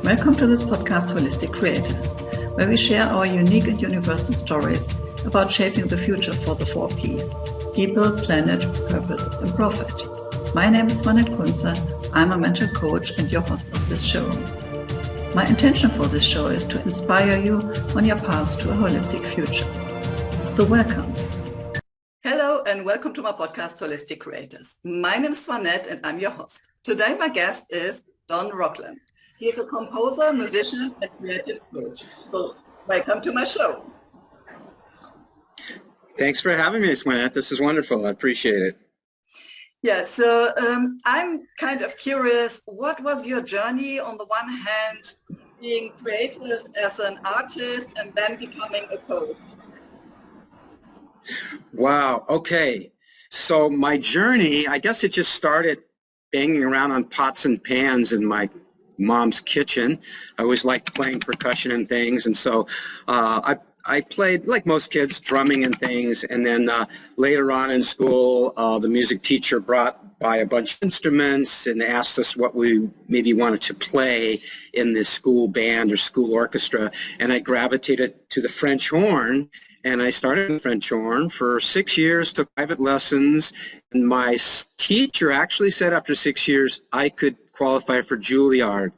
Welcome to this podcast, Holistic Creators, where we share our unique and universal stories about shaping the future for the 4 Ps: people, planet, purpose, and profit. My name is Swanette Kuntze. I'm a mental coach and your host of this show. My intention for this show is to inspire you on your path to a holistic future. So welcome. Hello and welcome to my podcast, Holistic Creators. My name is Swanette and I'm your host. Today my guest is Donn Rochlin. He is a composer, musician, and creative coach. So welcome to my show. Thanks for having me, Swanette. This is wonderful. I appreciate it. Yeah, so I'm kind of curious, what was your journey on the one hand, being creative as an artist and then becoming a coach? Wow. Okay. So my journey, I guess it just started banging around on pots and pans in my mom's kitchen. I always liked playing percussion and things. And so I played, like most kids, drumming and things. And then later on in school, the music teacher brought by a bunch of instruments and asked us what we maybe wanted to play in the school band or school orchestra. And I gravitated to the French horn. And I started the French horn for 6 years, took private lessons. And my teacher actually said after 6 years, I could qualify for Juilliard.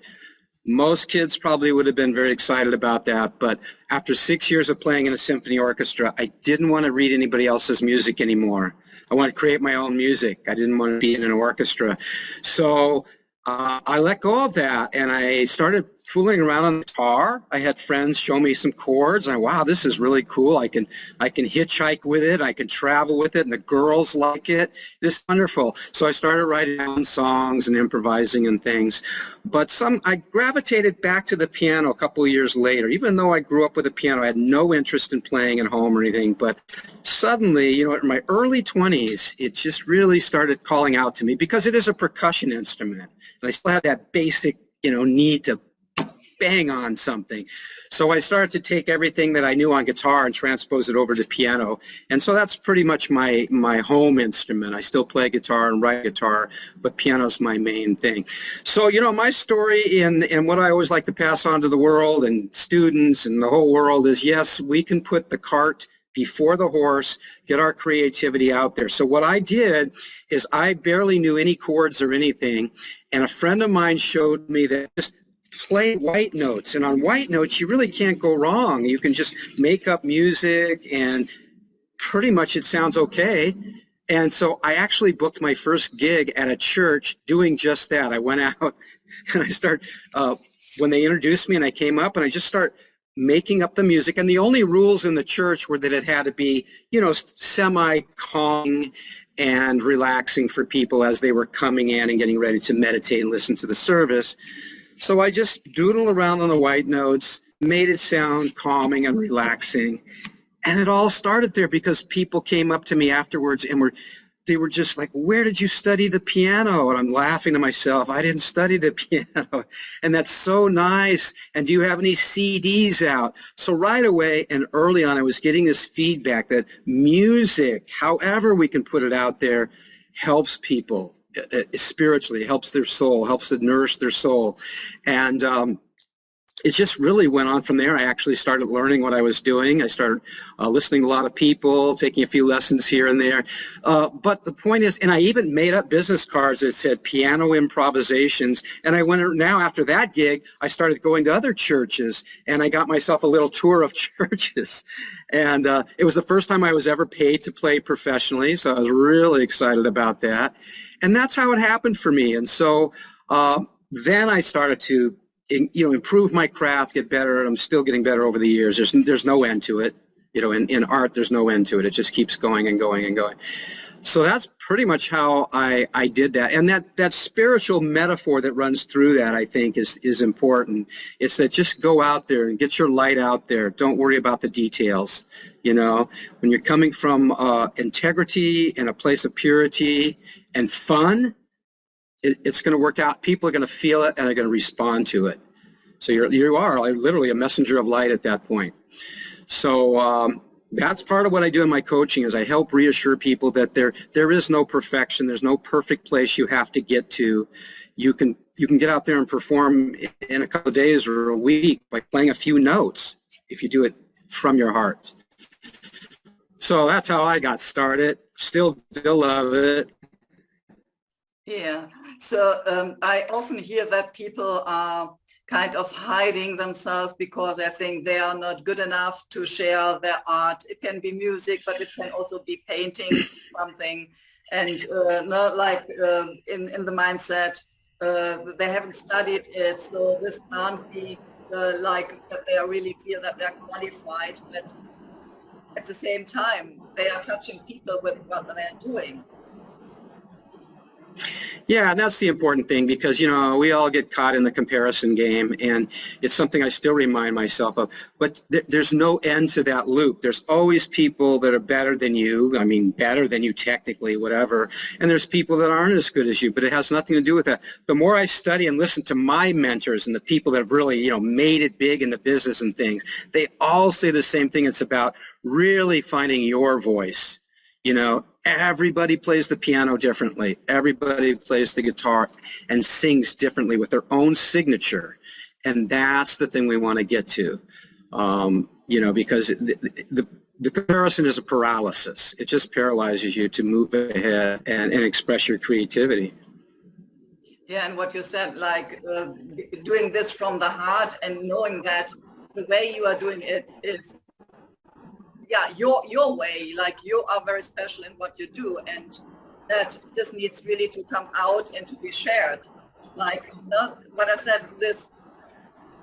Most kids probably would have been very excited about that, but after 6 years of playing in a symphony orchestra, I didn't want to read anybody else's music anymore. I wanted to create my own music. I didn't want to be in an orchestra. So I let go of that, and I started fooling around on the guitar. I had friends show me some chords, and wow, this is really cool. I can hitchhike with it. I can travel with it, and the girls like it. It's wonderful. So I started writing down songs and improvising and things. But I gravitated back to the piano a couple of years later. Even though I grew up with a piano, I had no interest in playing at home or anything. But suddenly, in my early 20s, it just really started calling out to me because it is a percussion instrument. And I still have that basic, need to bang on something. So I started to take everything that I knew on guitar and transpose it over to piano. And so that's pretty much my home instrument. I still play guitar and write guitar, but piano's my main thing. So, my story and what I always like to pass on to the world and students and the whole world is, yes, we can put the cart before the horse, get our creativity out there. So what I did is I barely knew any chords or anything, and a friend of mine showed me that just play white notes, and on white notes you really can't go wrong. You can just make up music and pretty much it sounds okay. And so I actually booked my first gig at a church doing just that. I went out and I started when they introduced me and I came up and I just start making up the music, and the only rules in the church were that it had to be semi-calming and relaxing for people as they were coming in and getting ready to meditate and listen to the service. So I just doodled around on the white notes, made it sound calming and relaxing. And it all started there because people came up to me afterwards and they were just like, "Where did you study the piano?" And I'm laughing to myself, I didn't study the piano. And that's so nice. And do you have any CDs out? So right away and early on, I was getting this feedback that music, however we can put it out there, helps people. Spiritually, helps their soul, helps to nourish their soul. And it just really went on from there. I actually started learning what I was doing. I started listening to a lot of people, taking a few lessons here and there. But the point is, and I even made up business cards that said piano improvisations. And now after that gig, I started going to other churches, and I got myself a little tour of churches. And it was the first time I was ever paid to play professionally, so I was really excited about that. And that's how it happened for me. And so then I started to improve my craft, get better, and I'm still getting better over the years. There's no end to it. In art, there's no end to it. It just keeps going and going and going. So that's pretty much how I did that. And that spiritual metaphor that runs through that, I think, is important. It's that just go out there and get your light out there. Don't worry about the details. When you're coming from integrity and a place of purity and fun, it's going to work out. People are going to feel it and are going to respond to it. So you are literally a messenger of light at that point. So That's part of what I do in my coaching is I help reassure people that there is no perfection. There's no perfect place you have to get to. You can get out there and perform in a couple of days or a week by playing a few notes if you do it from your heart. So that's how I got started. Still love it. Yeah. So I often hear that people are kind of hiding themselves because I think they are not good enough to share their art. It can be music, but it can also be painting something, and not like in the mindset they haven't studied it, so this can't be like that they really feel that they're qualified, but at the same time they are touching people with what they're doing. Yeah, and that's the important thing because, you know, we all get caught in the comparison game, and it's something I still remind myself of. But there's no end to that loop. There's always people that are better than you, I mean, better than you technically, whatever, and there's people that aren't as good as you, but it has nothing to do with that. The more I study and listen to my mentors and the people that have really, you know, made it big in the business and things, they all say the same thing. It's about really finding your voice. You know, everybody plays the piano differently. Everybody plays the guitar and sings differently with their own signature. And that's the thing we want to get to, you know, because the comparison is a paralysis. It just paralyzes you to move ahead and express your creativity. Yeah, and what you said, like doing this from the heart and knowing that the way you are doing it is, yeah, your way, like you are very special in what you do, and that this needs really to come out and to be shared. Like not what I said, this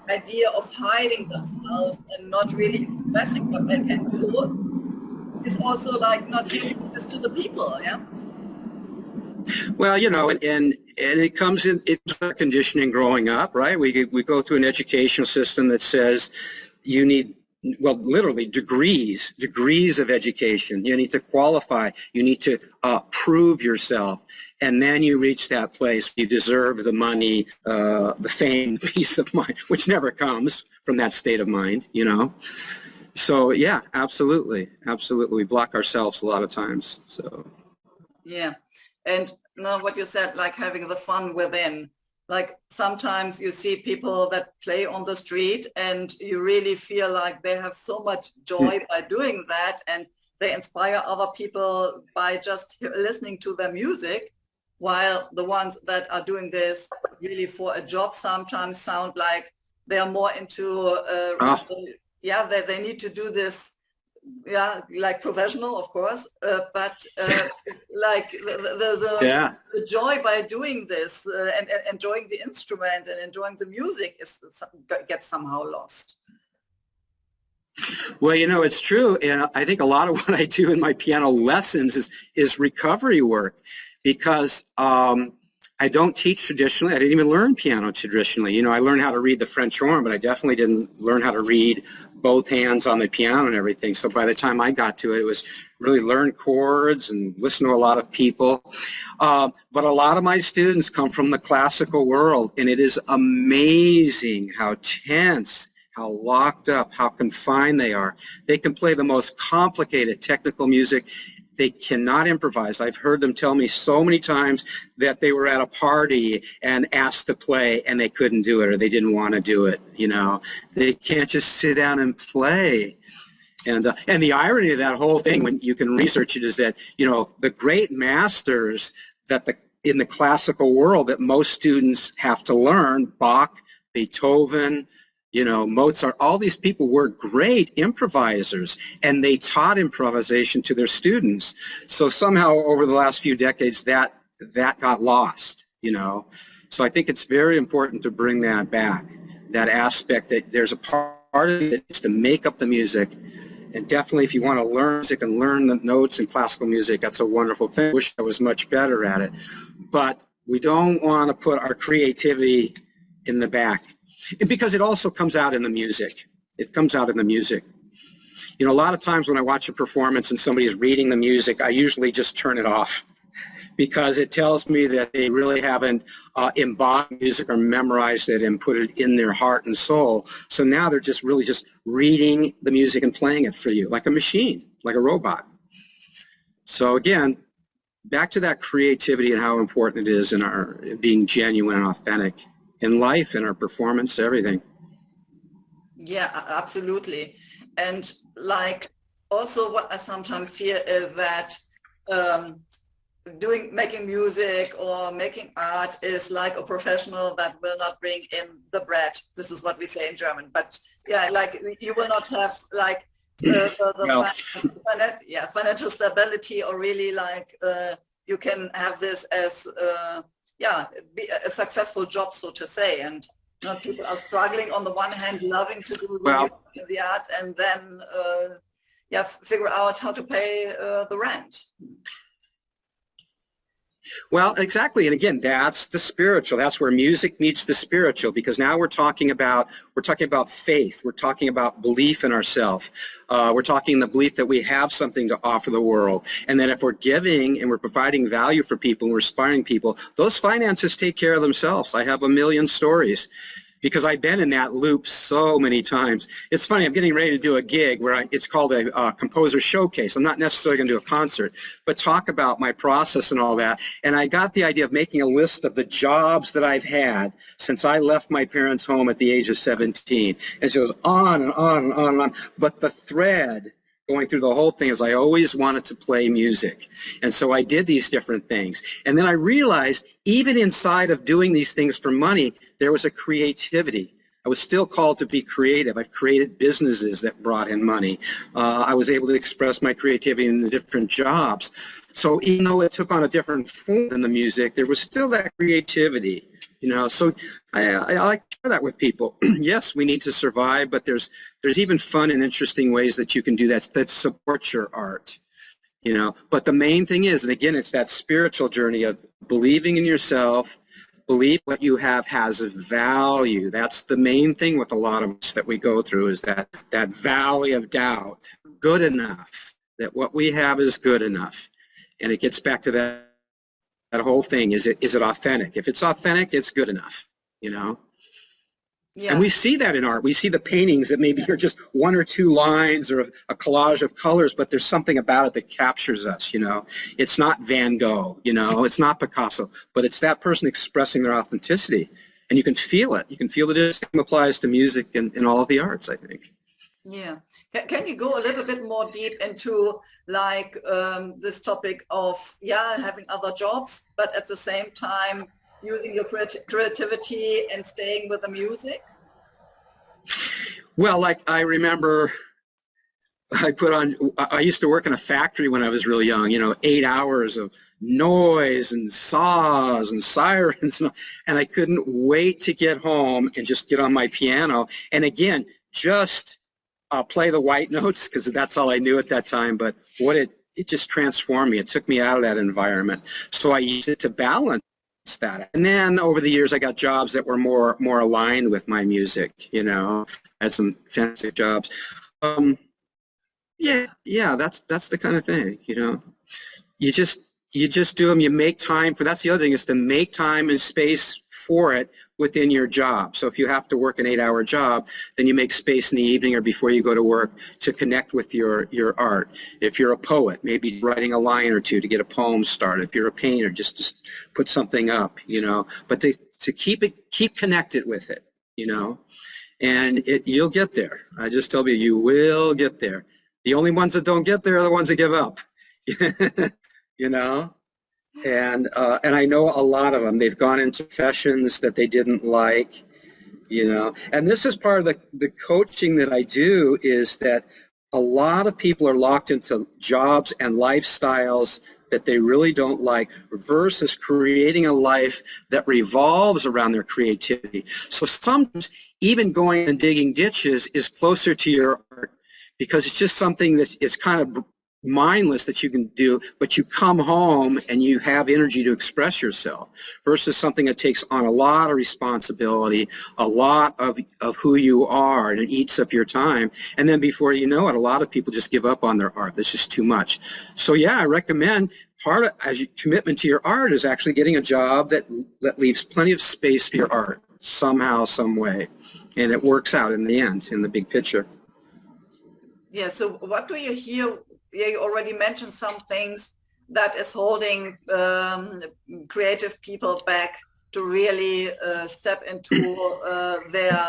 idea of hiding themselves and not really expressing what they can do is also like not giving this to the people, yeah? Well, you know, and it comes in, it's our conditioning growing up, right? We go through an educational system that says you need, well, literally degrees of education. You need to qualify. You need to prove yourself. And then you reach that place. You deserve the money, the fame, peace of mind, which never comes from that state of mind, you know. So, yeah, absolutely. Absolutely. We block ourselves a lot of times. So, yeah. And now what you said, like having the fun within. Like sometimes you see people that play on the street and you really feel like they have so much joy by doing that, and they inspire other people by just listening to their music, while the ones that are doing this really for a job sometimes sound like they are more into, yeah, they need to do this, yeah, like professional, of course, but like the joy by doing this and enjoying the instrument and enjoying the music gets somehow lost. Well, you know, it's true, and I think a lot of what I do in my piano lessons is recovery work, because I don't teach traditionally. I didn't even learn piano traditionally. You know, I learned how to read the French horn, but I definitely didn't learn how to read both hands on the piano and everything. So by the time I got to it, it was really learn chords and listen to a lot of people. But a lot of my students come from the classical world, and it is amazing how tense, how locked up, how confined they are. They can play the most complicated technical music. They cannot improvise. I've heard them tell me so many times that they were at a party and asked to play and they couldn't do it, or they didn't want to do it. You know, they can't just sit down and play. And the irony of that whole thing, when you can research it, is that, you know, the great masters that in the classical world that most students have to learn, Bach, Beethoven, you know, Mozart, all these people were great improvisers, and they taught improvisation to their students. So somehow over the last few decades, that got lost, you know. So I think it's very important to bring that back, that aspect that there's a part of it that's to make up the music. And definitely if you want to learn music and learn the notes in classical music, that's a wonderful thing. I wish I was much better at it. But we don't want to put our creativity in the back, because it also comes out in the music. It comes out in the music. You know, a lot of times when I watch a performance and somebody's reading the music, I usually just turn it off, because it tells me that they really haven't embodied music or memorized it and put it in their heart and soul. So now they're just really just reading the music and playing it for you like a machine, like a robot. So again, back to that creativity and how important it is in our being genuine and authentic in life, in our performance, everything. Yeah, absolutely. And like also what I sometimes hear is that making music or making art is like a professional that will not bring in the bread. This is what we say in German. But yeah, like you will not have like financial stability, or really like you can have this as be a successful job, so to say. And people are struggling on the one hand, loving to do the art, and then figure out how to pay the rent. Well, exactly. And again, that's the spiritual. That's where music meets the spiritual, because now we're talking about faith. We're talking about belief in ourselves. We're talking the belief that we have something to offer the world. And that if we're giving and we're providing value for people and we're inspiring people, those finances take care of themselves. I have a million stories, because I've been in that loop so many times. It's funny, I'm getting ready to do a gig where it's called a composer showcase. I'm not necessarily going to do a concert, but talk about my process and all that. And I got the idea of making a list of the jobs that I've had since I left my parents' home at the age of 17. And it goes on and on and on and on. But the thread going through the whole thing is I always wanted to play music. And so I did these different things. And then I realized even inside of doing these things for money, there was a creativity. I was still called to be creative. I've created businesses that brought in money. I was able to express my creativity in the different jobs. So even though it took on a different form than the music, there was still that creativity, you know. So I like to share that with people. Yes, we need to survive, but there's even fun and interesting ways that you can do that support your art, you know. But the main thing is, and again, it's that spiritual journey of believing in yourself. Believe what you have has a value. That's the main thing with a lot of us that we go through, is that valley of doubt. Good enough, that what we have is good enough. And it gets back to that whole thing. Is it authentic? If it's authentic, it's good enough, you know? Yeah. And we see that in art. We see the paintings that maybe are just one or two lines or a collage of colors, but there's something about it that captures us, you know. It's not Van Gogh, you know, it's not Picasso, but it's that person expressing their authenticity. And you can feel it. You can feel that it same applies to music and all of the arts, I think. Yeah. Can you go a little bit more deep into like this topic of, having other jobs, but at the same time using your creativity and staying with the music? Well, like I remember I used to work in a factory when I was really young, you know, 8 hours of noise and saws and sirens, and I couldn't wait to get home and just get on my piano. And again, just play the white notes, because that's all I knew at that time. But it just transformed me. It took me out of that environment. So I used it to balance that. And then over the years, I got jobs that were more aligned with my music, you know. I had some fantastic jobs. That's the kind of thing, you know. You just do them. You make time for. That's the other thing, is to make time and space for it within your job. So if you have to work an 8-hour job, then you make space in the evening or before you go to work to connect with your art. If you're a poet, maybe writing a line or two to get a poem started. If you're a painter, just put something up, you know. But to keep connected with it, you know, and you'll get there. I just tell you will get there. The only ones that don't get there are the ones that give up, you know. And I know a lot of them. They've gone into professions that they didn't like, you know. And this is part of the coaching that I do, is that a lot of people are locked into jobs and lifestyles that they really don't like, versus creating a life that revolves around their creativity. So sometimes even going and digging ditches is closer to your art, because it's just something that is kind of mindless that you can do, but you come home and you have energy to express yourself, versus something that takes on a lot of responsibility, a lot of who you are, and it eats up your time. And then before you know it, a lot of people just give up on their art. That's just too much. So yeah, I recommend part of as your commitment to your art is actually getting a job that leaves plenty of space for your art somehow, some way, and it works out in the end, in the big picture. Yeah. So what do you hear? Yeah, you already mentioned some things that is holding creative people back to really step into their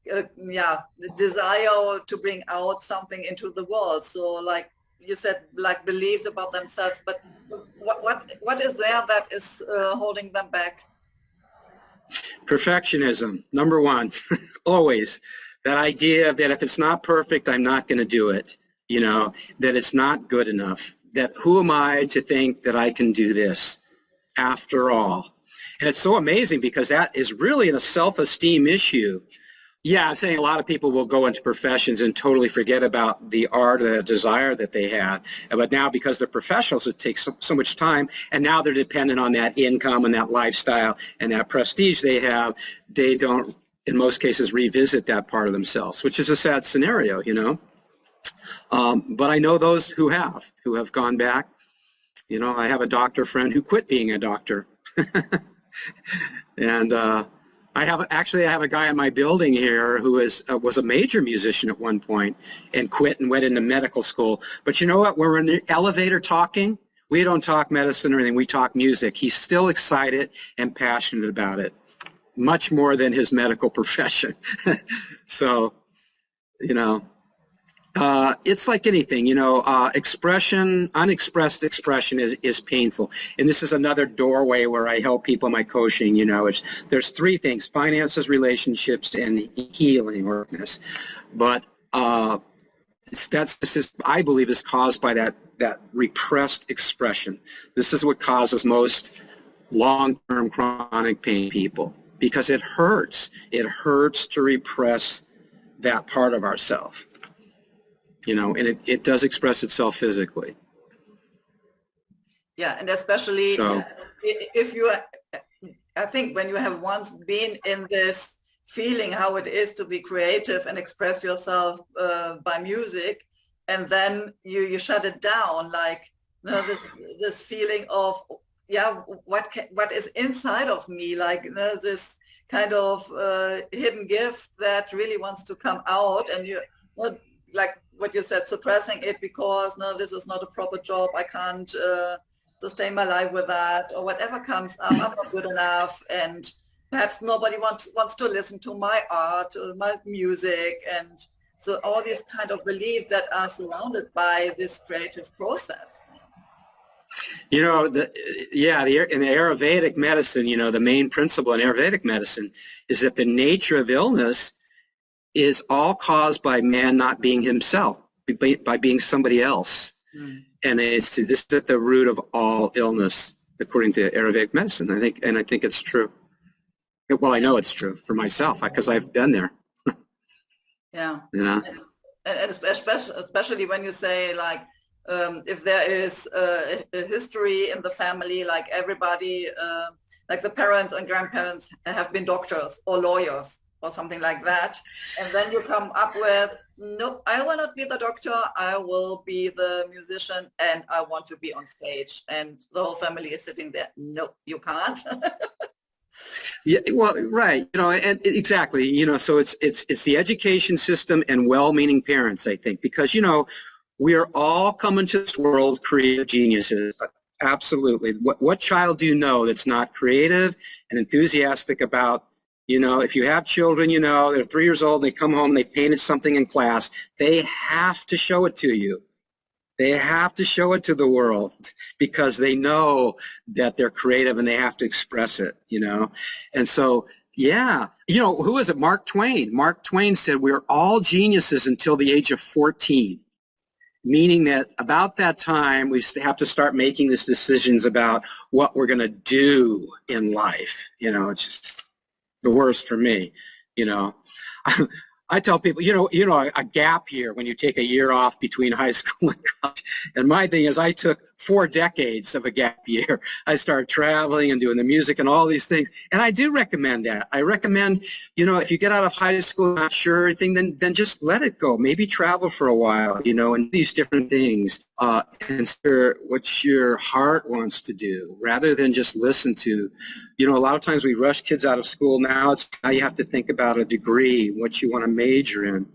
the desire to bring out something into the world. So like you said, like beliefs about themselves, but what is there that is holding them back? Perfectionism, number one. Always. That idea that if it's not perfect, I'm not going to do it. You know, that it's not good enough. That who am I to think that I can do this after all? And it's so amazing because that is really a self-esteem issue. Yeah, I'm saying a lot of people will go into professions and totally forget about the art or the desire that they had. But now because they're professionals, it takes so much time, and now they're dependent on that income and that lifestyle and that prestige they have. They don't, in most cases, revisit that part of themselves, which is a sad scenario, you know. But I know those who have gone back. You know, I have a doctor friend who quit being a doctor. And I have a guy in my building here who was a major musician at one point and quit and went into medical school. But you know what? When we're in the elevator talking, we don't talk medicine or anything. We talk music. He's still excited and passionate about it, much more than his medical profession. So, you know, it's like anything, you know, unexpressed expression is painful. And this is another doorway where I help people in my coaching, you know, there's three things: finances, relationships, and healing or wellness. But this is, I believe, is caused by that repressed expression. This is what causes most long-term chronic pain people, because it hurts. It hurts to repress that part of ourselves. You know, and it does express itself physically. Yeah, and especially if you, I think when you have once been in this feeling how it is to be creative and express yourself by music, and then you shut it down, like, you know, this feeling of, yeah, what is inside of me, like, you know, this kind of hidden gift that really wants to come out, and you, like what you said, suppressing it because, no, this is not a proper job, I can't sustain my life with that, or whatever comes up, I'm not good enough, and perhaps nobody wants to listen to my art or my music. And so all these kind of beliefs that are surrounded by this creative process. You know, in the Ayurvedic medicine, you know, the main principle in Ayurvedic medicine is that the nature of illness is all caused by man not being himself, by being somebody else. Mm. And this is at the root of all illness, according to Ayurvedic medicine. I think it's true. Well, I know it's true for myself because I've been there. Yeah. Yeah. And especially when you say, like, if there is a history in the family, like everybody, like the parents and grandparents have been doctors or lawyers or something like that, and then you come up with, nope, I will not be the doctor, I will be the musician, and I want to be on stage, and the whole family is sitting there, nope, you can't. Yeah, well, right, you know, and exactly, you know, so it's the education system and well-meaning parents, I think, because, you know, we are all coming to this world creative geniuses. Absolutely. What child do you know that's not creative and enthusiastic about, you know, if you have children, you know, they're 3 years old and they come home and they've painted something in class, they have to show it to you. They have to show it to the world because they know that they're creative and they have to express it, you know. And so, yeah, you know, who is it? Mark Twain. Mark Twain said we're all geniuses until the age of 14, meaning that about that time we have to start making these decisions about what we're going to do in life. You know, it's just the worst for me, you know. I tell people, a gap year when you take a year off between high school and college. And my thing is I took 4 decades of a gap year. I started traveling and doing the music and all these things. And I do recommend that. I recommend, if you get out of high school, not sure everything, then just let it go. Maybe travel for a while, and these different things. And consider what your heart wants to do rather than just listen to, a lot of times we rush kids out of school now. Now you have to think about a degree, what you want to major in.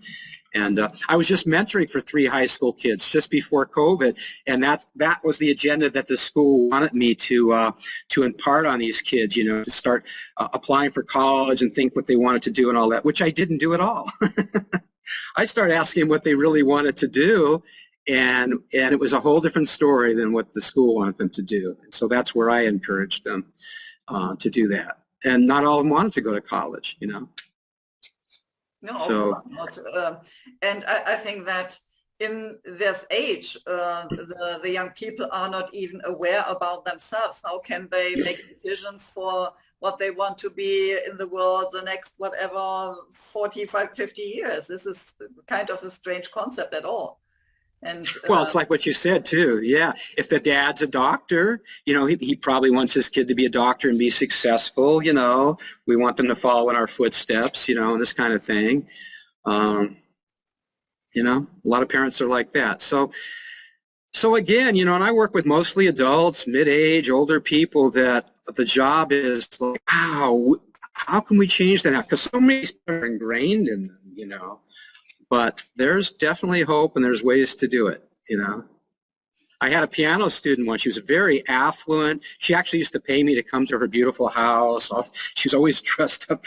And I was just mentoring for 3 high school kids just before COVID, and that was the agenda that the school wanted me to impart on these kids, to start applying for college and think what they wanted to do and all that, which I didn't do at all. I started asking what they really wanted to do, and it was a whole different story than what the school wanted them to do. And so that's where I encouraged them to do that. And not all of them wanted to go to college, No, so, of course not. And I think that in this age, the young people are not even aware about themselves. How can they make decisions for what they want to be in the world the next, whatever, 45, 50 years? This is kind of a strange concept at all. And well, it's like what you said too. Yeah, if the dad's a doctor, he probably wants his kid to be a doctor and be successful. We want them to follow in our footsteps. And this kind of thing. A lot of parents are like that. So again, and I work with mostly adults, mid-age, older people that the job is like, wow, how can we change that now? Because so many are ingrained in them. But there's definitely hope, and there's ways to do it, I had a piano student once. She was very affluent. She actually used to pay me to come to her beautiful house. She was always dressed up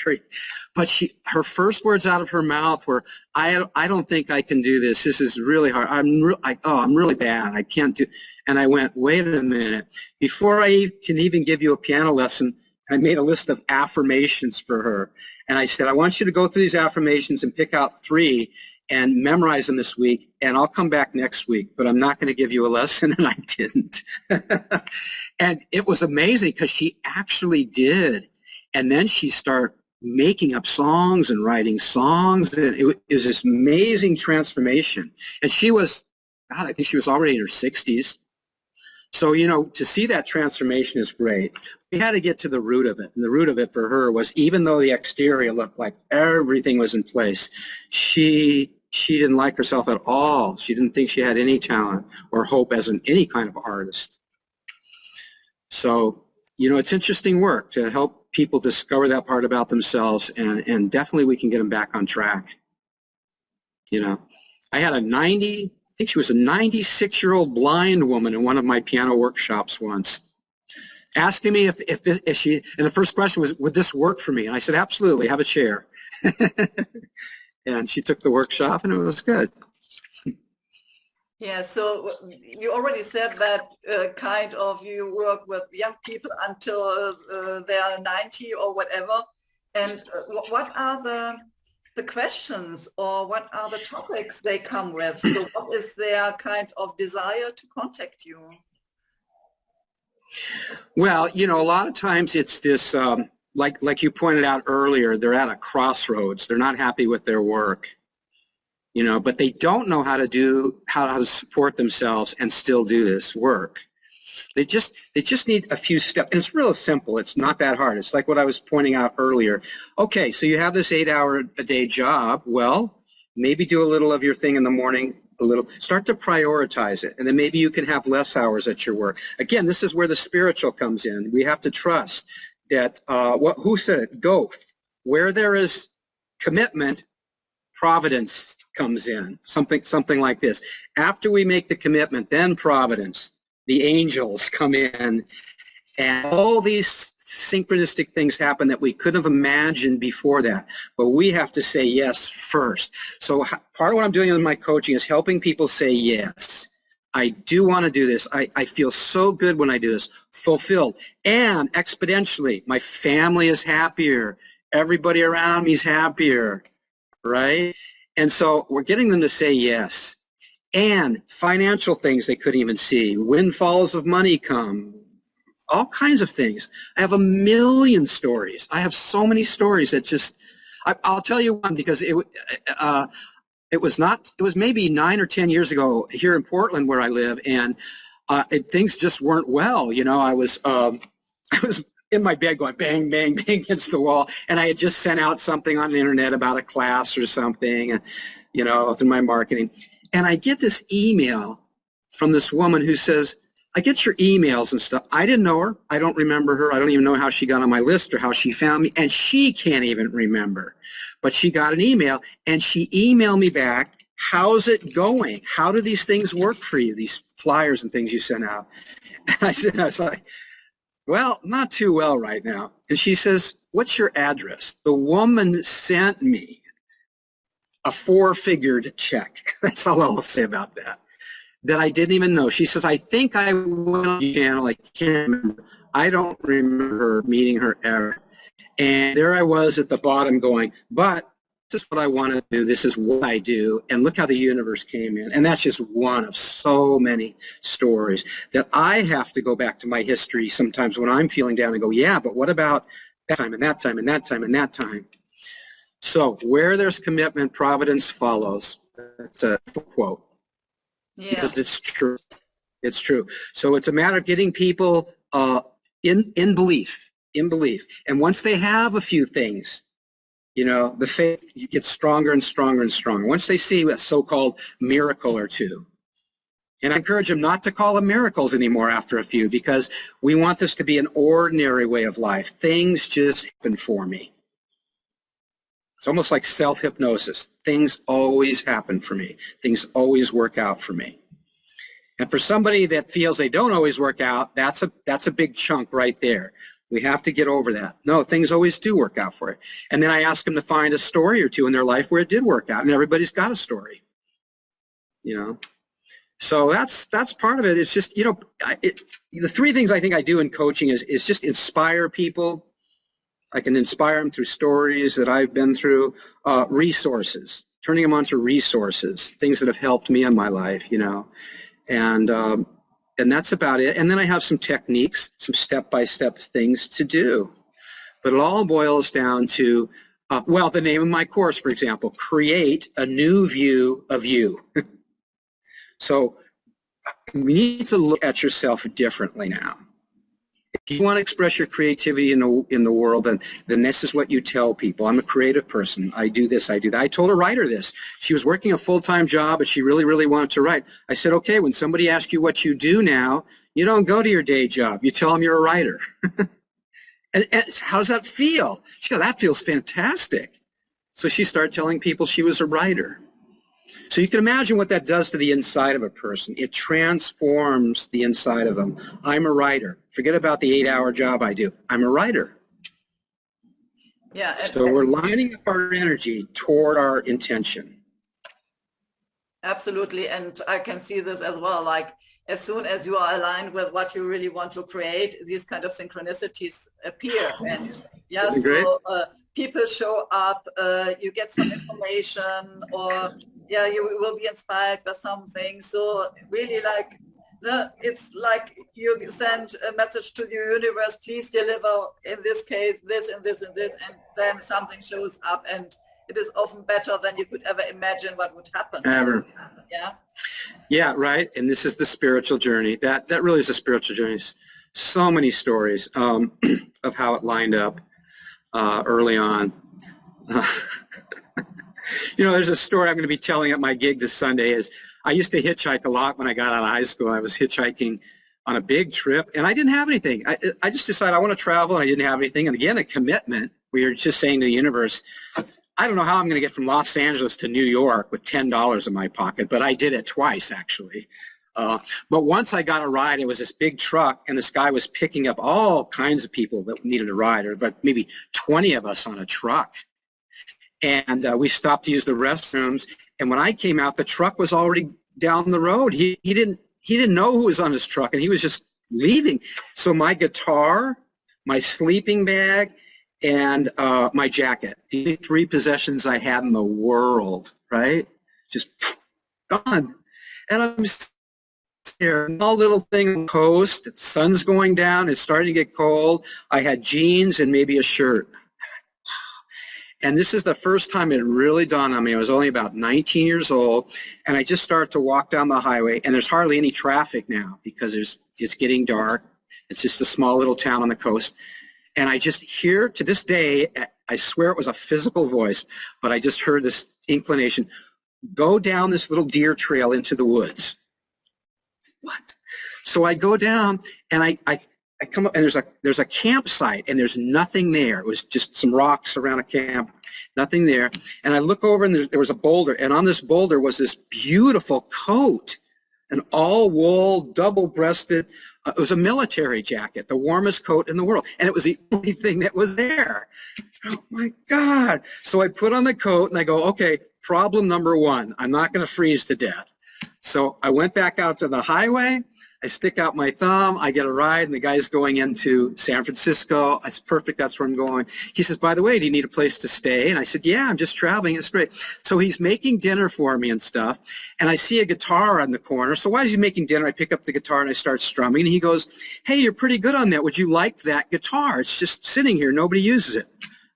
but her first words out of her mouth were, I don't think I can do this. This is really hard. I'm really bad. I can't do. And I went, wait a minute. Before I can even give you a piano lesson, I made a list of affirmations for her. And I said, I want you to go through these affirmations and pick out 3 and memorize them this week, and I'll come back next week, but I'm not going to give you a lesson, and I didn't. And it was amazing because she actually did. And then she started making up songs and writing songs, and it was this amazing transformation. And she was, God, I think she was already in her 60s. So, to see that transformation is great. We had to get to the root of it. And the root of it for her was, even though the exterior looked like everything was in place, she didn't like herself at all. She didn't think she had any talent or hope as any kind of artist. So, it's interesting work to help people discover that part about themselves, and definitely we can get them back on track. I had I think she was a 96-year-old blind woman in one of my piano workshops once, asking me if she, and the first question was, would this work for me? And I said, absolutely, have a chair. And she took the workshop, and it was good. Yeah, so you already said that you work with young people until they are 90 or whatever. And what are the questions, or what are the topics they come with? So what is their kind of desire to contact you? Well, a lot of times it's this, like you pointed out earlier, they're at a crossroads. They're not happy with their work, but they don't know how to support themselves and still do this work. They just need a few steps, and it's real simple. It's not that hard. It's like what I was pointing out earlier. Okay, so you have this 8-hour-a-day job. Well, maybe do a little of your thing in the morning, start to prioritize it, and then maybe you can have less hours at your work. Again, this is where the spiritual comes in. We have to trust that, who said it? Go. Where there is commitment, providence comes in, something like this. After we make the commitment, then providence. The angels come in, and all these synchronistic things happen that we couldn't have imagined before that. But we have to say yes first. So part of what I'm doing in my coaching is helping people say yes. I do want to do this. I feel so good when I do this, fulfilled. And exponentially, my family is happier. Everybody around me is happier, right? And so we're getting them to say yes. And financial things they couldn't even see. Windfalls of money come. All kinds of things. I have a million stories. I have so many stories that just, I'll tell you one, because it was maybe 9 or 10 years ago here in Portland where I live, and things just weren't well. You know, I was in my bed going bang, bang, bang against the wall, and I had just sent out something on the internet about a class or something, you know, through my marketing, and I get this email from this woman who says, I get your emails and stuff. I didn't know her. I don't remember her. I don't even know how she got on my list or how she found me. And she can't even remember. But she got an email, and she emailed me back, how's it going? How do these things work for you, these flyers and things you send out? And I was like, well, not too well right now. And she says, what's your address? The woman sent me a 4-figured check. That's all I'll say about that. That I didn't even know. She says, I think I went on your channel. I can't remember. I don't remember meeting her ever. And there I was at the bottom going, but this is what I want to do. This is what I do. And look how the universe came in. And that's just one of so many stories that I have to go back to my history sometimes when I'm feeling down and go, yeah, but what about that time and that time and that time and that time? So where there's commitment, providence follows. That's a quote. Yeah. Because it's true. It's true. So it's a matter of getting people in belief. And once they have a few things, you know, the faith gets stronger and stronger and stronger. Once they see a so-called miracle or two. And I encourage them not to call them miracles anymore after a few, because we want this to be an ordinary way of life. Things just happen for me. It's almost like self-hypnosis. Things always happen for me. Things always work out for me. And for somebody that feels they don't always work out, that's a big chunk right there. We have to get over that. No, things always do work out for it. And then I ask them to find a story or two in their life where it did work out, and everybody's got a story, you know. So that's part of it. It's just, you know, the 3 things I think I do in coaching is just inspire people. I can inspire them through stories that I've been through, resources, turning them onto resources, things that have helped me in my life, you know, and that's about it. And then I have some techniques, some step-by-step things to do. But it all boils down to, well, the name of my course, for example, create a new view of you. So you need to look at yourself differently now. If you want to express your creativity in the world, then this is what you tell people. I'm a creative person. I do this, I do that. I told a writer this. She was working a full-time job, but she really, really wanted to write. I said, okay, when somebody asks you what you do now, you don't go to your day job. You tell them you're a writer. and how does that feel? She goes, that feels fantastic. So she started telling people she was a writer. So you can imagine what that does to the inside of a person. It transforms the inside of them. I'm a writer. Forget about the 8-hour job I do. I'm a writer. Yeah. So we're lining up our energy toward our intention. Absolutely. And I can see this as well. Like, as soon as you are aligned with what you really want to create, these kind of synchronicities appear. And yeah, so people show up, you get some information, or yeah, you will be inspired by something. So really, like, it's like you send a message to the universe, please deliver, in this case, this and this and this, and then something shows up, and it is often better than you could ever imagine what would happen. Ever. Yeah. Yeah, right. And this is the spiritual journey. That really is a spiritual journey. So many stories of how it lined up early on. You know, there's a story I'm going to be telling at my gig this Sunday. Is I used to hitchhike a lot when I got out of high school. I was hitchhiking on a big trip, and I didn't have anything. I just decided I want to travel, and I didn't have anything. And again, a commitment. We were just saying to the universe, I don't know how I'm going to get from Los Angeles to New York with $10 in my pocket, but I did it twice, actually. But once I got a ride, it was this big truck, and this guy was picking up all kinds of people that needed a ride, or but maybe 20 of us on a truck. And we stopped to use the restrooms, and when I came out, the truck was already down the road. He didn't know who was on his truck, and he was just leaving. So my guitar, my sleeping bag, and my jacket, the 3 possessions I had in the world, right? Just gone. And I'm there, small little thing on the coast, the sun's going down, it's starting to get cold. I had jeans and maybe a shirt. And this is the first time it really dawned on me. I was only about 19 years old, and I just started to walk down the highway, and there's hardly any traffic now because it's getting dark. It's just a small little town on the coast. And I just hear, to this day, I swear it was a physical voice, but I just heard this inclination, go down this little deer trail into the woods. What? So I go down, and I come up, and there's a campsite, and there's nothing there. It was just some rocks around a camp, nothing there. And I look over, and there was a boulder, and on this boulder was this beautiful coat, an all-wool, double-breasted, it was a military jacket, the warmest coat in the world, and it was the only thing that was there. Oh, my God. So I put on the coat, and I go, okay, problem number one, I'm not going to freeze to death. So I went back out to the highway. I stick out my thumb, I get a ride, and the guy's going into San Francisco. I said, perfect, that's where I'm going. He says, by the way, do you need a place to stay? And I said, yeah, I'm just traveling, it's great. So he's making dinner for me and stuff, and I see a guitar on the corner. So while he's making dinner, I pick up the guitar and I start strumming, and he goes, hey, you're pretty good on that. Would you like that guitar? It's just sitting here, nobody uses it.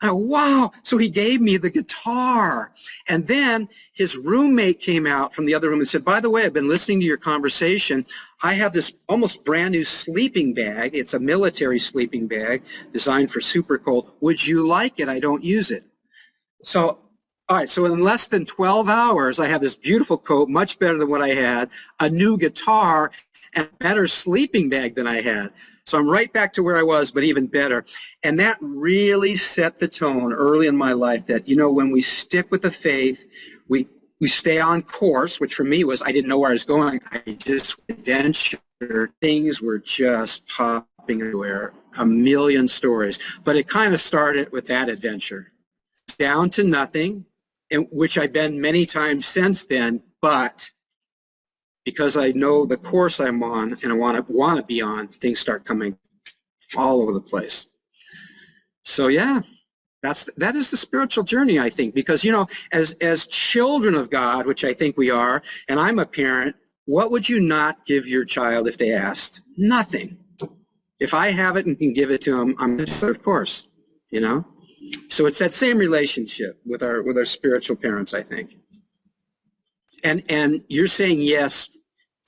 I go, wow. So he gave me the guitar. And then his roommate came out from the other room and said, by the way, I've been listening to your conversation. I have this almost brand new sleeping bag. It's a military sleeping bag designed for super cold. Would you like it? I don't use it. So, all right. So in less than 12 hours, I have this beautiful coat, much better than what I had, a new guitar, and a better sleeping bag than I had. So I'm right back to where I was, but even better. And that really set the tone early in my life that, you know, when we stick with the faith, we stay on course, which for me was, I didn't know where I was going. I just adventure. Things were just popping everywhere, a million stories. But it kind of started with that adventure. Down to nothing, which I've been many times since then, but because I know the course I'm on and I want to be on, things start coming all over the place. So yeah, that is the spiritual journey, I think, because, you know, as children of God, which I think we are, and I'm a parent, what would you not give your child if they asked? Nothing. If I have it and can give it to them, I'm going to do it, of course, you know. So it's that same relationship with our spiritual parents, I think. And you're saying, yes,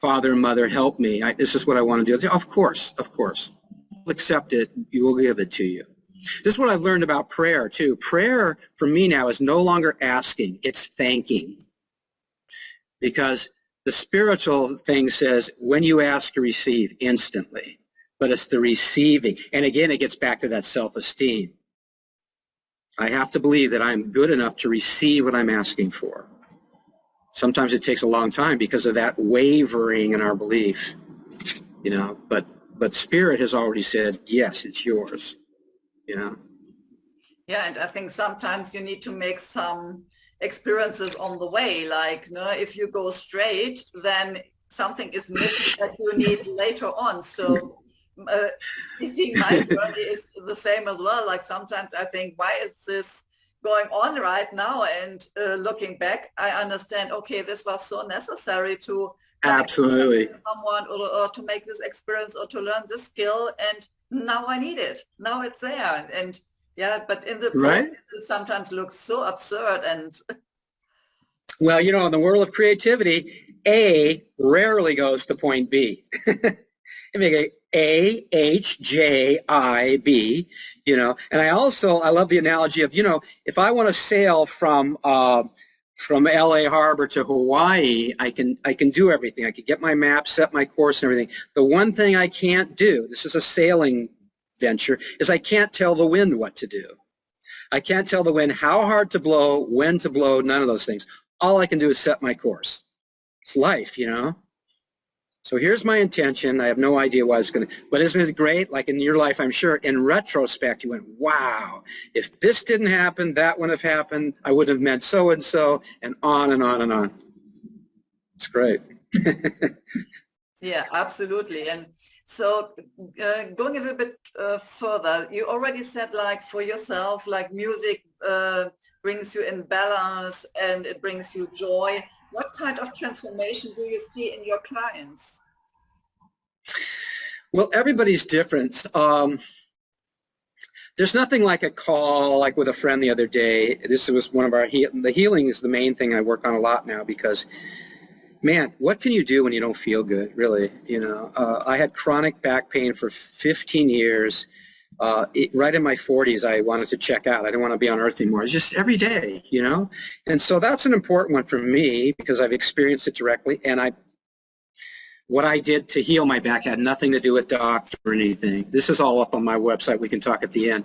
Father and Mother, help me. This is what I want to do. Of course, of course. We'll accept it. We will give it to you. This is what I've learned about prayer, too. Prayer, for me now, is no longer asking. It's thanking. Because the spiritual thing says, when you ask, you receive instantly. But it's the receiving. And again, it gets back to that self-esteem. I have to believe that I'm good enough to receive what I'm asking for. Sometimes it takes a long time because of that wavering in our belief, you know, but Spirit has already said, yes, it's yours, you know. Yeah, and I think sometimes you need to make some experiences on the way, like, you know, if you go straight, then something is missing that you need later on. So I think my journey is the same as well. Like sometimes I think, why is this going on right now? And looking back, I understand, okay, this was so necessary to absolutely someone or to make this experience or to learn this skill, and now I need it. Now it's there. And yeah, but in the right, process, it sometimes looks so absurd. And well, you know, in the world of creativity, A rarely goes to point B. You make a A-H-J-I-B, you know. And I love the analogy of, you know, if I want to sail from LA Harbor to Hawaii, I can do everything. I can get my map, set my course and everything. The one thing I can't do, this is a sailing venture, is I can't tell the wind what to do. I can't tell the wind how hard to blow, when to blow, none of those things. All I can do is set my course. It's life, you know. So here's my intention. I have no idea why it's going to, but isn't it great? Like in your life, I'm sure, in retrospect, you went, wow, if this didn't happen, that wouldn't have happened. I would have meant so-and-so, and on and on and on. It's great. yeah, absolutely. And so going a little bit further, you already said, like, for yourself, like music brings you in balance and it brings you joy. What kind of transformation do you see in your clients? Well, everybody's different. There's nothing like a call, like with a friend the other day. This was one of our, the healing is the main thing I work on a lot now because, man, what can you do when you don't feel good, really? You know, I had chronic back pain for 15 years. Right in my 40s, I wanted to check out. I didn't want to be on earth anymore. It's just every day, you know? And so that's an important one for me because I've experienced it directly. And what I did to heal my back had nothing to do with doctor or anything. This is all up on my website. We can talk at the end.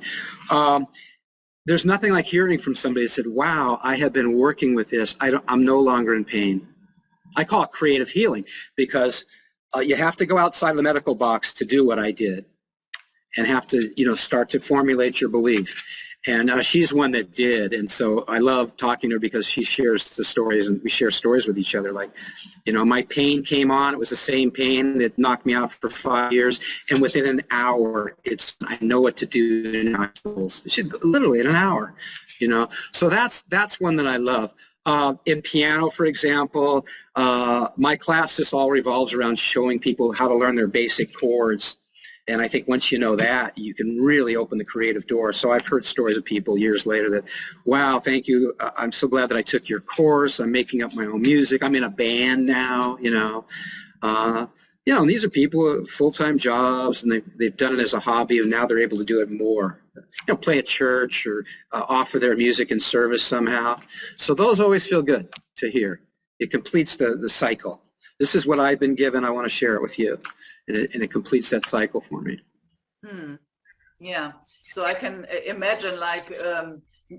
There's nothing like hearing from somebody that said, wow, I have been working with this. I'm no longer in pain. I call it creative healing because you have to go outside of the medical box to do what I did and have to, you know, start to formulate your belief. And she's one that did. And so I love talking to her because she shares the stories and we share stories with each other. Like, you know, my pain came on. It was the same pain that knocked me out for 5 years. And within an hour, I know what to do now. Literally in an hour, you know. So that's one that I love. In piano, for example, my class just all revolves around showing people how to learn their basic chords. And I think once you know that, you can really open the creative door. So I've heard stories of people years later that, wow, thank you. I'm so glad that I took your course. I'm making up my own music. I'm in a band now, you know. You know, and these are people with full-time jobs, and they've done it as a hobby, and now they're able to do it more. You know, play at church or offer their music in service somehow. So those always feel good to hear. It completes the cycle. This is what I've been given. I want to share it with you. And it completes that cycle for me. Yeah. So I can imagine like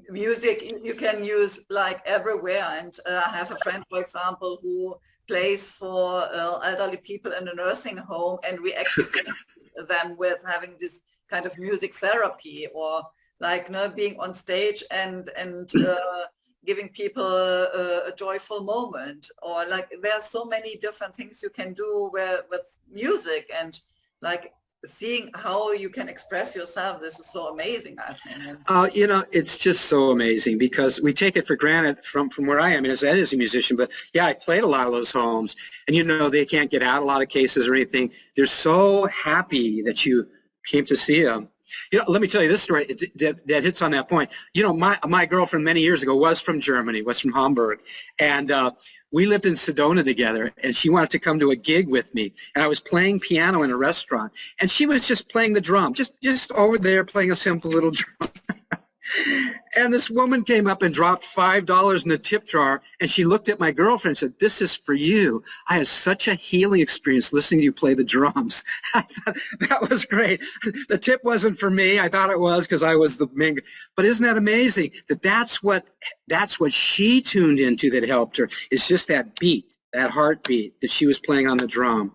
music you can use like everywhere. And I have a friend, for example, who plays for elderly people in a nursing home, and we actually connect them with having this kind of music therapy, or like, you know, being on stage and giving people a joyful moment, or like there are so many different things you can do with music, and like seeing how you can express yourself. This is so amazing, I think. You know, it's just so amazing because we take it for granted from where I am as a musician. But yeah, I played a lot of those homes, and you know, they can't get out a lot of cases or anything. They're so happy that you came to see them. You know, let me tell you this story that hits on that point. You know, my girlfriend many years ago was from Germany, was from Hamburg, and we lived in Sedona together, and she wanted to come to a gig with me, and I was playing piano in a restaurant, and she was just playing the drum, just over there playing a simple little drum. And this woman came up and dropped $5 in a tip jar, and she looked at my girlfriend and said, "This is for you. I had such a healing experience listening to you play the drums." I thought, that was great. The tip wasn't for me. I thought it was because I was the main. But isn't that amazing that that's what she tuned into that helped her, is just that beat, that heartbeat that she was playing on the drum,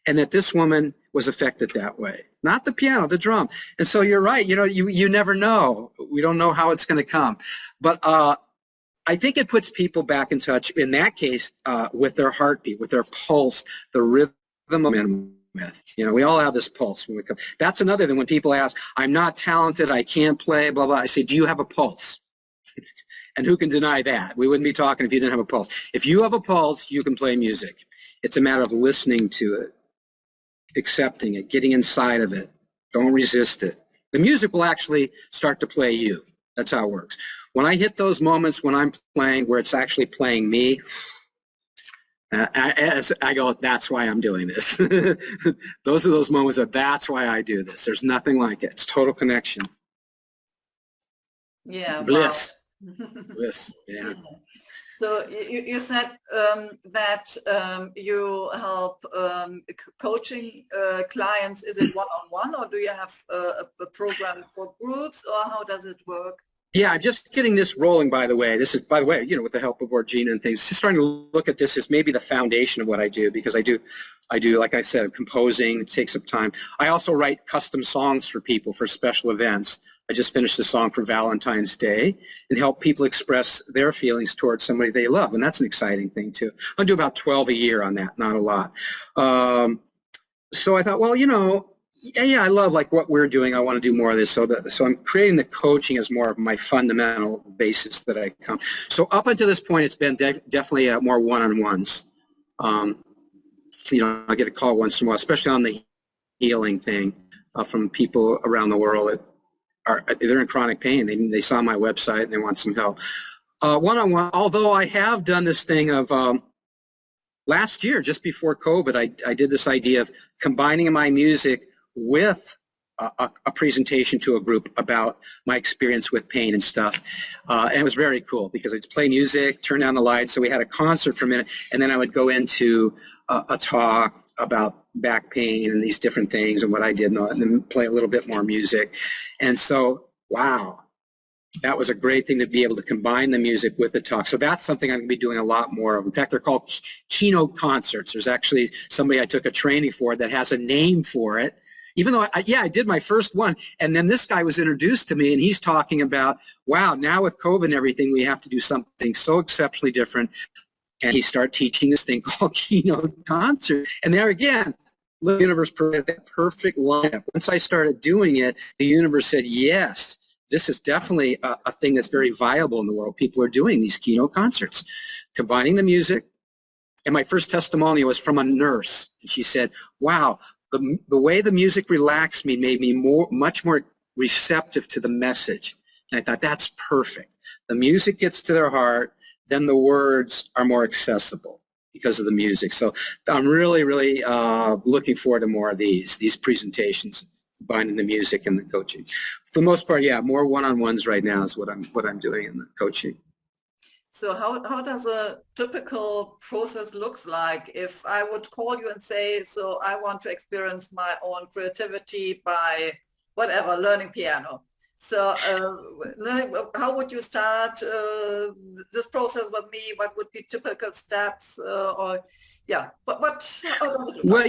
and that this woman was affected that way. Not the piano, the drum. And so you're right. You know, you never know. We don't know how it's going to come. But I think it puts people back in touch, in that case, with their heartbeat, with their pulse, the rhythm of with. You know, we all have this pulse when we come. That's another thing when people ask, I'm not talented, I can't play, blah, blah. I say, do you have a pulse? And who can deny that? We wouldn't be talking if you didn't have a pulse. If you have a pulse, you can play music. It's a matter of listening to it, accepting it, getting inside of it. Don't resist it. The music will actually start to play you. That's how it works. When I hit those moments when I'm playing where it's actually playing me, as I go, that's why I'm doing this. Those are those moments that's why I do this. There's nothing like it. It's total connection. Yeah. Bliss. Wow. Bliss, yeah. So you said that you help coaching clients. Is it one-on-one, or do you have a program for groups, or how does it work? Yeah, I'm just getting this rolling, by the way. This is, by the way, you know, with the help of Orgina and things, just starting to look at this as maybe the foundation of what I do, because I do, like I said, composing. It takes up time. I also write custom songs for people for special events. I just finished a song for Valentine's Day and help people express their feelings towards somebody they love, and that's an exciting thing too. I do about 12 a year on that, not a lot. So I thought, well, you know, yeah, I love like what we're doing. I want to do more of this. So I'm creating the coaching as more of my fundamental basis that I come. So up until this point, it's been definitely more one-on-ones. You know, I get a call once in a while, especially on the healing thing from people around the world. they're in chronic pain. They saw my website and they want some help. One-on-one, although I have done this thing of last year, just before COVID, I did this idea of combining my music with a presentation to a group about my experience with pain and stuff. And it was very cool because I'd play music, turn down the lights. So we had a concert for a minute, and then I would go into a talk about back pain and these different things and what I did and all that, and then play a little bit more music. And so, wow, that was a great thing to be able to combine the music with the talk. So that's something I'm going to be doing a lot more of. In fact, they're called keynote concerts. There's actually somebody I took a training for that has a name for it. Even though, I did my first one, and then this guy was introduced to me, and he's talking about, wow, now with COVID and everything, we have to do something so exceptionally different. And he started teaching this thing called keynote concert. And there again, the universe provided that perfect lineup. Once I started doing it, the universe said, yes, this is definitely a thing that's very viable in the world. People are doing these keynote concerts, combining the music. And my first testimonial was from a nurse. And she said, wow, the way the music relaxed me made me much more receptive to the message. And I thought, that's perfect. The music gets to their heart, then the words are more accessible because of the music. So I'm really, really looking forward to more of these presentations, combining the music and the coaching. For the most part, yeah, more one-on-ones right now is what I'm doing in the coaching. So how does a typical process looks like if I would call you and say, so I want to experience my own creativity by whatever, learning piano. So how would you start this process with me? What would be typical steps or yeah, well,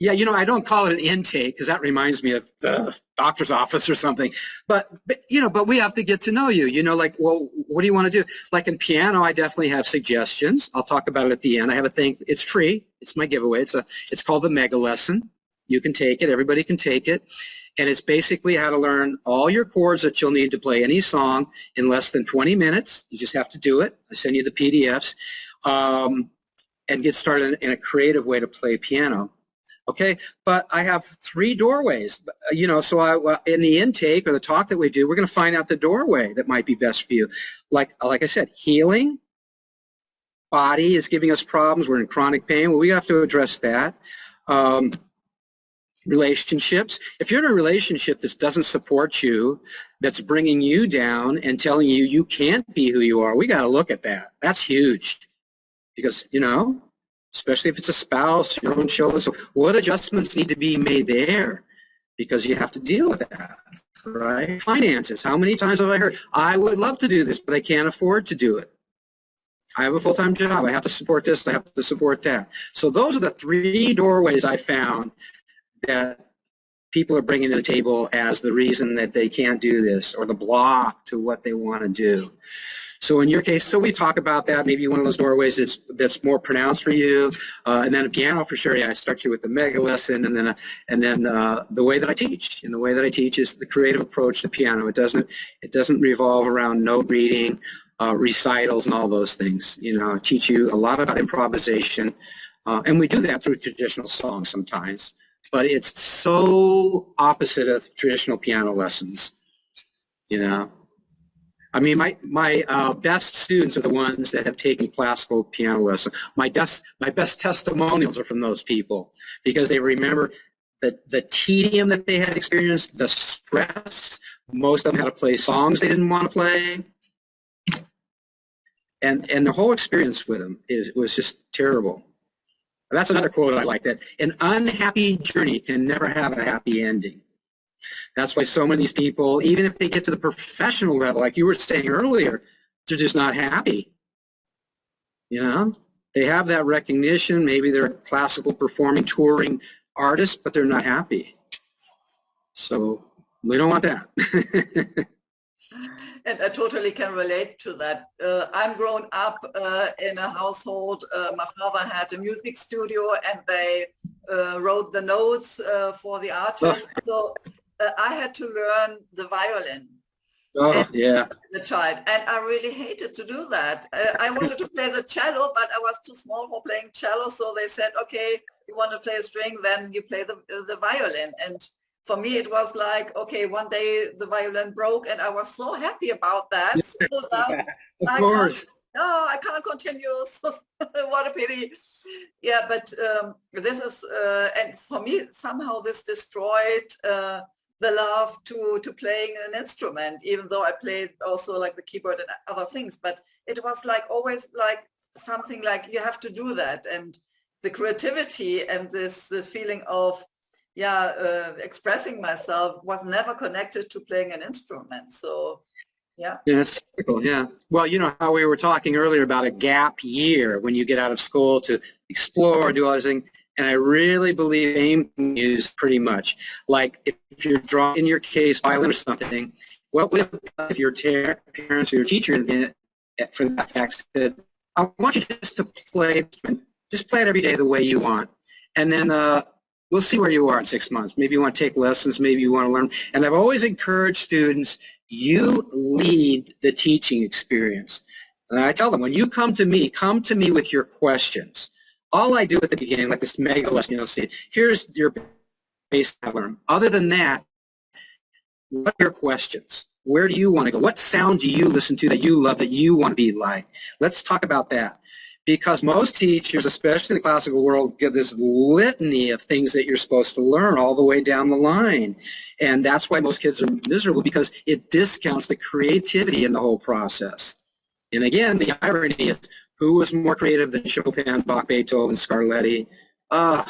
yeah, you know, I don't call it an intake because that reminds me of the doctor's office or something. But you know, but we have to get to know you. You know, like, well, what do you want to do? Like in piano, I definitely have suggestions. I'll talk about it at the end. I have a thing. It's free. It's my giveaway. It's called the Mega Lesson. You can take it. Everybody can take it. And it's basically how to learn all your chords that you'll need to play any song in less than 20 minutes. You just have to do it. I send you the PDFs and get started in a creative way to play piano. Okay, but I have 3 doorways, you know, so in the intake or the talk that we do, we're going to find out the doorway that might be best for you. Like I said, healing, body is giving us problems. We're in chronic pain. Well, we have to address that. Relationships. If you're in a relationship that doesn't support you, that's bringing you down and telling you you can't be who you are, we got to look at that. That's huge because, you know, especially if it's a spouse, your own children. So what adjustments need to be made there? Because you have to deal with that, right? Finances. How many times have I heard, I would love to do this, but I can't afford to do it. I have a full-time job. I have to support this. I have to support that. So those are the 3 doorways I found that people are bringing to the table as the reason that they can't do this or the block to what they want to do. So in your case, so we talk about that, maybe one of those doorways that's more pronounced for you, and then a piano for sure. Yeah, I start you with the Mega Lesson, and then the way that I teach. And the way that I teach is the creative approach to piano. It doesn't revolve around note reading, recitals, and all those things. You know, I teach you a lot about improvisation, and we do that through traditional songs sometimes. But it's so opposite of traditional piano lessons, you know. I mean, my best students are the ones that have taken classical piano lessons. My best testimonials are from those people because they remember the tedium that they had experienced, the stress. Most of them had to play songs they didn't want to play, and the whole experience with them was just terrible. That's another quote I like, that an unhappy journey can never have a happy ending. That's why so many of these people, even if they get to the professional level, like you were saying earlier, they're just not happy. You know, they have that recognition. Maybe they're a classical performing, touring artist, but they're not happy. So we don't want that. And I totally can relate to that. I'm grown up in a household. My father had a music studio, and they wrote the notes for the artist. So I had to learn the violin. Oh, yeah. The child, and I really hated to do that. I wanted to play the cello, but I was too small for playing cello. So they said, "Okay, you want to play a string, then you play the violin." And for me, it was like, okay, one day the violin broke and I was so happy about that. So now Of course. I can't continue. So, what a pity. Yeah, but this is, and for me, somehow this destroyed the love to playing an instrument, even though I played also like the keyboard and other things. But it was like always like something like you have to do that. And the creativity and this feeling of, expressing myself was never connected to playing an instrument. So, yeah. Yeah, it's typical, yeah. Well, you know how we were talking earlier about a gap year when you get out of school to explore, do all these things. And I really believe aim is pretty much like if you're drawing, in your case, violin or something, what would if your parents or your teacher, for that fact, said, I want you just to play it every day the way you want. And then we'll see where you are in 6 months.Maybe you want to take lessons. Maybe you want to learn. And I've always encouraged students, you lead the teaching experience. And I tell them, when you come to me with your questions. All I do at the beginning, like this mega lesson, you'll see, here's your base learn. Other than that, what are your questions? Where do you want to go? What sound do you listen to that you love, that you want to be like? Let's talk about that. Because most teachers, especially in the classical world, give this litany of things that you're supposed to learn all the way down the line. And that's why most kids are miserable, because it discounts the creativity in the whole process. And again, the irony is, who was more creative than Chopin, Bach, Beethoven, Scarlatti? I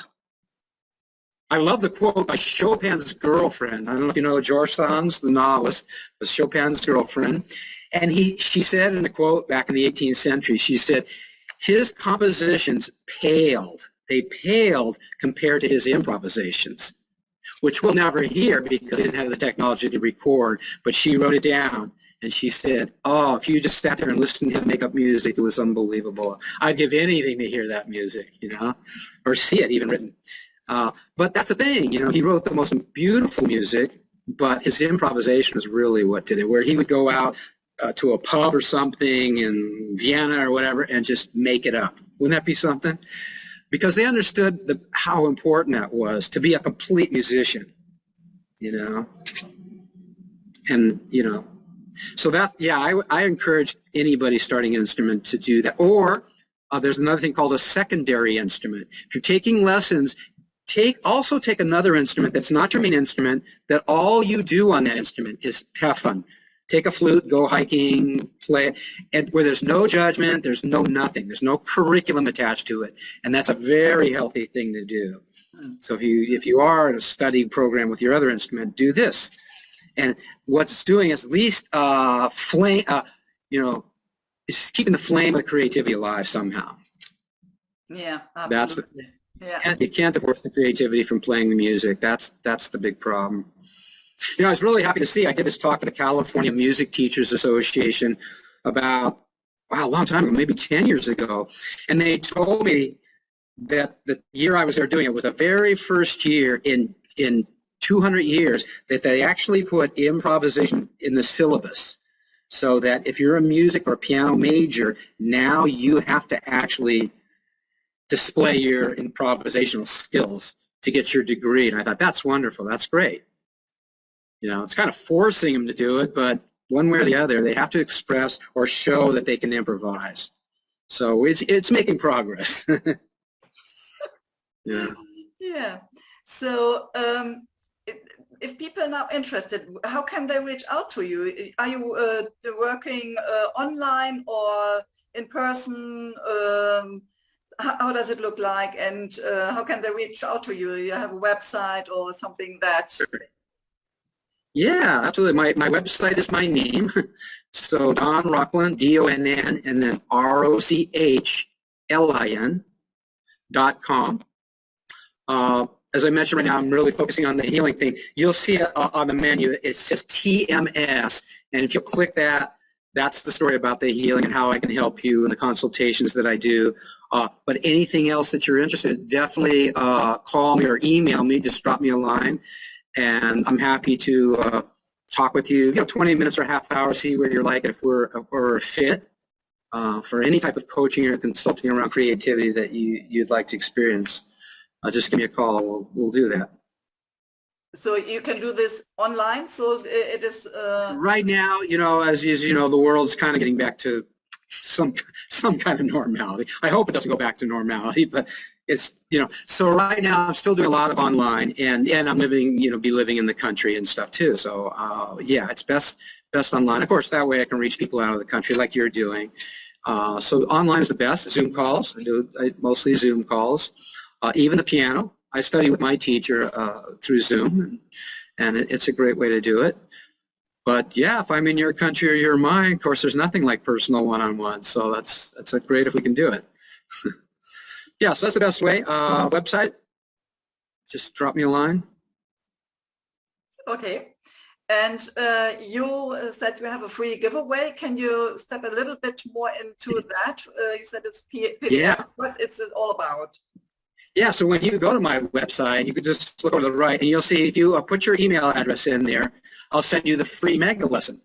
love the quote by Chopin's girlfriend. I don't know if you know George Sand, the novelist, was Chopin's girlfriend. And she said in the quote back in the 18th century, she said, his compositions paled. They paled compared to his improvisations, which we'll never hear because he didn't have the technology to record, but she wrote it down. And she said, oh, if you just sat there and listened to him make up music, it was unbelievable. I'd give anything to hear that music, you know, or see it even written. But that's the thing, you know, he wrote the most beautiful music, but his improvisation was really what did it, where he would go out to a pub or something in Vienna or whatever and just make it up. Wouldn't that be something? Because they understood how important that was to be a complete musician, you know, and, you know, so that's, yeah, I encourage anybody starting an instrument to do that. Or there's another thing called a secondary instrument. If you're taking lessons, also take another instrument that's not your main instrument, that all you do on that instrument is have fun. Take a flute, go hiking, play, and where there's no judgment, there's no nothing. There's no curriculum attached to it. And that's a very healthy thing to do. So if you are in a study program with your other instrument, do this. And what it's doing is at least flame, you know, it's keeping the flame of creativity alive somehow. Yeah, absolutely. You can't divorce the creativity from playing the music. That's the big problem. You know, I was really happy to see, I did this talk for the California Music Teachers Association about, wow, a long time ago, maybe 10 years ago. And they told me that the year I was there doing it was the very first year in 200 years that they actually put improvisation in the syllabus, so that if you're a music or piano major, now you have to actually display your improvisational skills to get your degree. And I thought, that's wonderful, that's great. You know, it's kind of forcing them to do it, but one way or the other, they have to express or show that they can improvise. So it's making progress. Yeah. Yeah. So if people are now interested, how can they reach out to you? Are you working online or in person? How does it look like? And how can they reach out to you? You have a website or something that... Yeah, absolutely. My website is my name. So Donn Rochlin, D-O-N-N, and then ROCHLIN.com. As I mentioned right now, I'm really focusing on the healing thing. You'll see it on the menu. It says TMS, and if you'll click that, that's the story about the healing and how I can help you in the consultations that I do. But anything else that you're interested in, definitely call me or email me. Just drop me a line, and I'm happy to talk with you. You know, 20 minutes or a half hour, see where you're like, if we're a fit for any type of coaching or consulting around creativity that you'd like to experience. Just give me a call. We'll do that. So you can do this online. So it is right now, as you know, the world's kind of getting back to some kind of normality. I hope it doesn't go back to normality, but it's, so right now I'm still doing a lot of online, and I'm living, be living in the country and stuff too. So yeah, it's best online. Of course, that way I can reach people out of the country like you're doing. So online is the best. Zoom calls. I do mostly Zoom calls. Even the piano. I study with my teacher through Zoom, and it's a great way to do it. But yeah, if I'm in your country or you're mine, of course, there's nothing like personal one-on-one. So that's great if we can do it. Yeah, so that's the best way. Website, just drop me a line. Okay. And you said you have a free giveaway. Can you step a little bit more into that? You said it's PDF. Yeah. What is it all about? Yeah, so when you go to my website, you can just look over to the right, and you'll see if you put your email address in there, I'll send you the free mega lesson.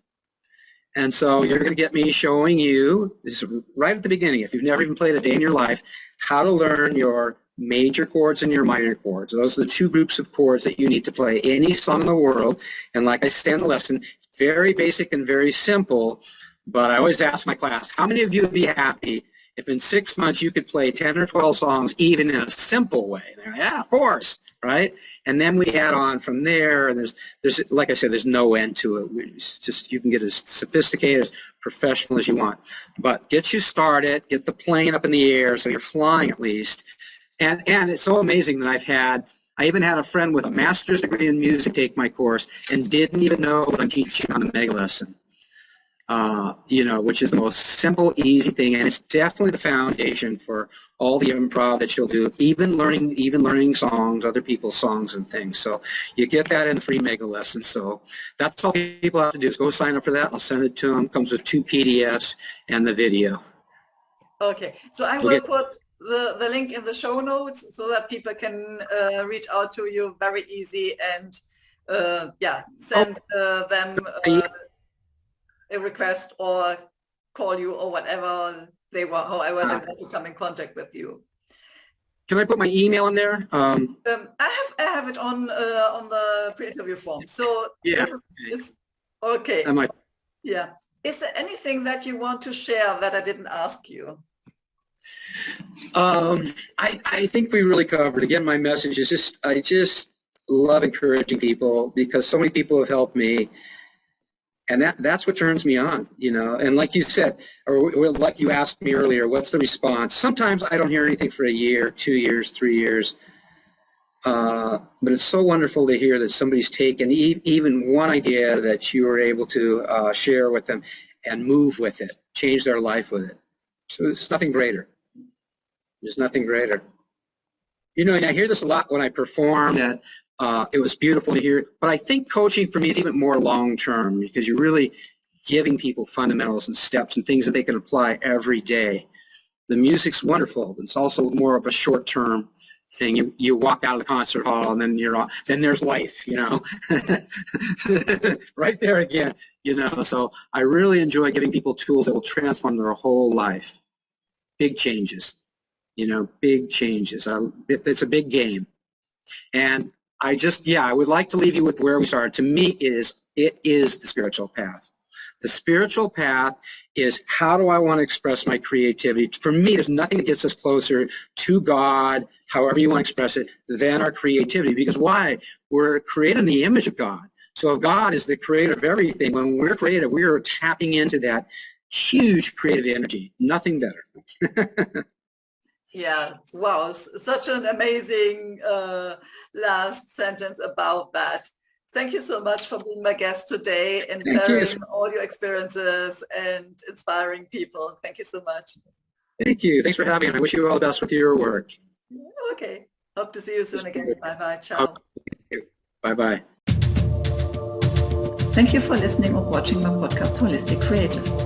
And so you're going to get me showing you, this is right at the beginning, if you've never even played a day in your life, how to learn your major chords and your minor chords. Those are the two groups of chords that you need to play any song in the world. And like I say in the lesson, very basic and very simple, but I always ask my class, how many of you would be happy if in 6 months you could play 10 or 12 songs even in a simple way? Like, yeah, of course, right? And then we add on from there, and there's like I said, there's no end to it. It's just, you can get as sophisticated, as professional as you want. But get you started, get the plane up in the air so you're flying at least. And it's so amazing that I even had a friend with a master's degree in music take my course and didn't even know what I'm teaching on the mega lesson. Which is the most simple, easy thing, and it's definitely the foundation for all the improv that you'll do, even learning songs, other people's songs and things. So you get that in the free mega lesson. So that's all people have to do is go sign up for that. I'll send it to them. It comes with 2 PDFs and the video. Okay, so I will put the link in the show notes so that people can reach out to you very easy and send them a request or call you or whatever however they want to come in contact with you. Can I put my email in there? I have it on the pre-interview form. So yeah, okay. Yeah. Is there anything that you want to share that I didn't ask you? I think we really covered. Again, my message is I just love encouraging people because so many people have helped me. And that's what turns me on, And like you said, or like you asked me earlier, what's the response? Sometimes I don't hear anything for a year, 2 years, 3 years. But it's so wonderful to hear that somebody's taken even one idea that you were able to share with them and move with it, change their life with it. So it's nothing greater. There's nothing greater. And I hear this a lot when I perform, that it was beautiful to hear, but I think coaching for me is even more long-term because you're really giving people fundamentals and steps and things that they can apply every day. The music's wonderful, but it's also more of a short-term thing. You walk out of the concert hall and then then there's life, right there again, So I really enjoy giving people tools that will transform their whole life. Big changes, big changes. It's a big game. And I would like to leave you with where we started. To me, it is the spiritual path. The spiritual path is, how do I want to express my creativity? For me, there's nothing that gets us closer to God, however you want to express it, than our creativity. Because why? We're created in the image of God. So if God is the creator of everything, when we're creative, we are tapping into that huge creative energy. Nothing better. Yeah, wow, such an amazing last sentence about that. Thank you so much for being my guest today and sharing all your experiences and inspiring people. Thank you so much. Thank you. Thanks for having me. I wish you all the best with your work. Okay. Hope to see you soon again. Bye-bye. Ciao. Bye-bye. Thank you for listening or watching my podcast, Holistic Creators.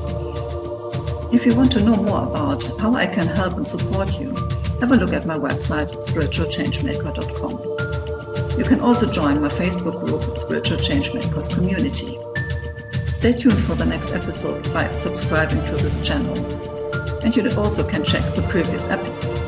If you want to know more about how I can help and support you, have a look at my website, Spiritual-Changemaker.com. You can also join my Facebook group, Spiritual-Changemakers-Community. Stay tuned for the next episode by subscribing to this channel. And you also can check the previous episodes.